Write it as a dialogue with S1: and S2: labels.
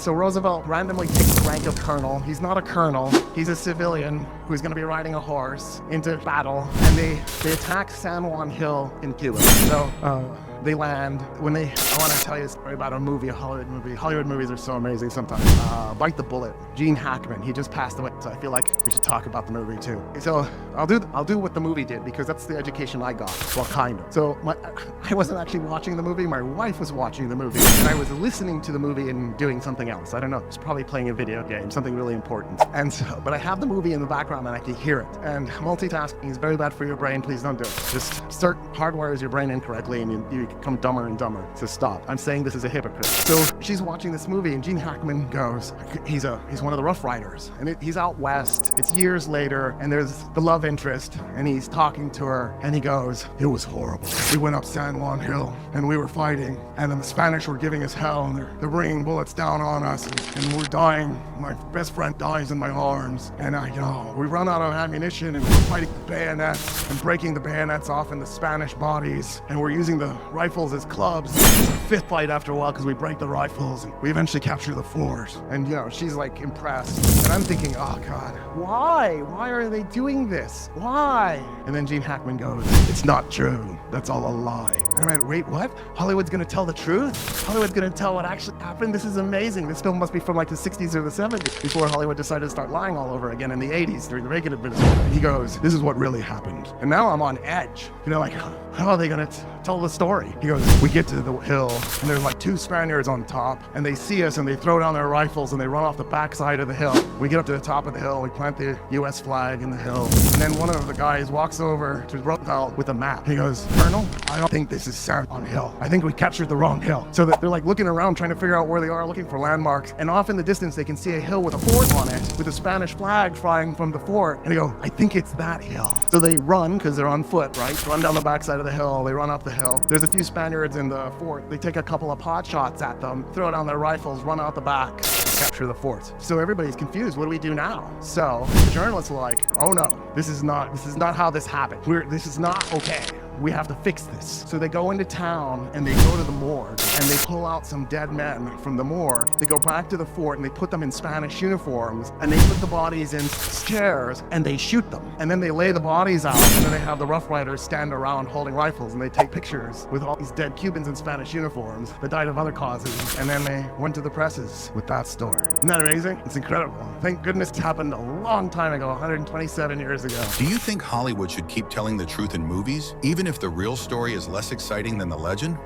S1: So Roosevelt randomly takes the rank of colonel. He's not a colonel. He's a civilian who's going to be riding a horse into battle. And they attack San Juan Hill in Cuba. So they land. I want to tell you a story about a movie, a Hollywood movie. Hollywood movies are so amazing sometimes. Bite the Bullet. Gene Hackman. He just passed away. So I feel like we should talk about the movie too. So I'll do what the movie did because that's the education I got. Well, kind of. So I wasn't actually watching the movie. My wife was watching the movie. And I was listening to the movie and doing something else. I don't know. It's probably playing a video game, something really important. And so, but I have the movie in the background and I can hear it. And multitasking is very bad for your brain. Please don't do it. Just hardwires your brain incorrectly and you become dumber and dumber. So stop. I'm saying this is a hypocrite. So she's watching this movie and Gene Hackman goes, he's one of the Rough Riders. And he's out west. It's years later and there's the love interest and he's talking to her and he goes, it was horrible. We went up San Juan Hill and we were fighting and then the Spanish were giving us hell and they're bringing bullets down on us and we're dying. My best friend dies in my arms and we run out of ammunition and we're fighting the bayonets and breaking the bayonets off in the Spanish bodies and we're using the rifles as clubs. It's a fifth fight after a while because we break the rifles and we eventually capture the fort. And she's like impressed and I'm thinking, oh God, why are they doing this? Why? And then Gene Hackman goes, it's not true. That's all a lie. And I went, wait, what? Hollywood's gonna tell the truth? Hollywood's gonna tell what actually happened? This is amazing. This film must be from like the 60s or the 70s before Hollywood decided to start lying all over again in the 80s during the Reagan administration. And he goes, this is what really happened. And now I'm on edge. Like, how are they gonna tell the story? He goes, we get to the hill and there's like two Spaniards on top and they see us and they throw down their rifles and they run off the backside of the hill. We get up to the top of the hill, we plant the US flag in the hill. And then one of the guys walks over to Roosevelt with a map. He goes, Colonel, I don't think this is San Juan Hill. I think we captured the wrong hill. So that they're like looking around trying to figure out where they are, looking for landmarks. And off in the distance, they can see a hill with a fort on it with a Spanish flag flying from the fort. And they go, I think it's that hill. So they run because they're on foot, right? Run down the backside of the hill. They run up the hill. There's a few Spaniards in the fort. They take a couple of pot shots at them, throw down their rifles, run out the back, capture the fort. So everybody's confused. What do we do now? So the journalists are like, oh no, this is not how this happened. This is not okay. We have to fix this. So they go into town and they go to the morgue and they pull out some dead men from the morgue. They go back to the fort and they put them in Spanish uniforms and they put the bodies in chairs and they shoot them. And then they lay the bodies out and then they have the Rough Riders stand around holding rifles and they take pictures with all these dead Cubans in Spanish uniforms that died of other causes. And then they went to the presses with that story. Isn't that amazing? It's incredible. Thank goodness it happened a long time ago, 127 years ago.
S2: Do you think Hollywood should keep telling the truth in movies, even if the real story is less exciting than the legend?